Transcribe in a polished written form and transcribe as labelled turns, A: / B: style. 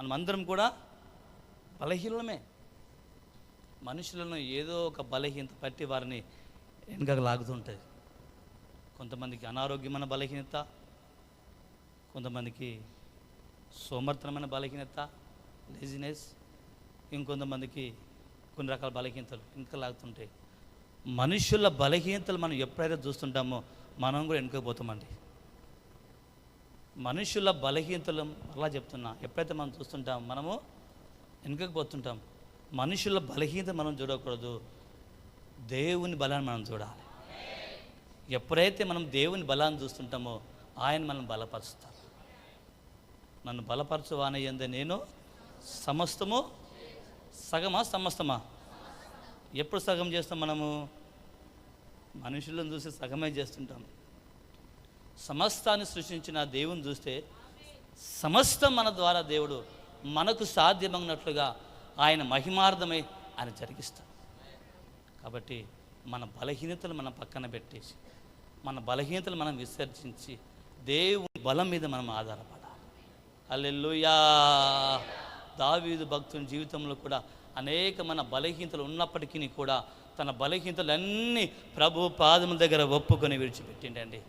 A: మనమందరం కూడా బలహీనమే. మనుషులను ఏదో ఒక బలహీనత పట్టి వారిని వెనుకకు లాగుతుంటుంది. కొంతమందికి అనారోగ్యమైన బలహీనత, కొంతమందికి సోమర్థనమైన బలహీనత, లేజినెస్, ఇంకొంతమందికి కొన్ని రకాల బలహీనతలు ఇంకా లాగుతుంటాయి. మనుషుల బలహీనతలు మనం ఎప్పుడైతే చూస్తుంటామో మనం కూడా వెనుకపోతామండి. మనుషుల బలహీనతలు అలా చెప్తున్నా, ఎప్పుడైతే మనం చూస్తుంటాం మనము వెనుకపోతుంటాం. మనుషుల బలహీనత మనం చూడకూడదు, దేవుని బలాన్ని మనం చూడాలి. ఎప్పుడైతే మనం దేవుని బలాన్ని చూస్తుంటామో ఆయన మనం బలపరుస్తారు. నన్ను బలపరచువాని యందు నేను సమస్తము, సగమా సమస్తమా? ఎప్పుడు సగం చేస్తాం మనము? మనుషులను చూసి సగమే చేస్తుంటాం. సమస్తాన్ని సృష్టించిన దేవుని చూస్తే సమస్తం మన ద్వారా దేవుడు మనకు సాధ్యమగినట్లుగా ఆయన మహిమార్థమై ఆయన జరిగిస్తాడు. కాబట్టి మన బలహీనతలు మనం పక్కన పెట్టేసి, మన బలహీనతలు మనం విసర్జించి దేవుని బలం మీద మనం ఆధారపడాలి. హల్లెలూయా. దావీదు భక్తుని జీవితంలో కూడా అనేక మన బలహీనతలు ఉన్నప్పటికీ కూడా తన బలహీనతలన్నీ ప్రభు పాదముల దగ్గర ఒప్పుకొని విడిచిపెట్టిండండి.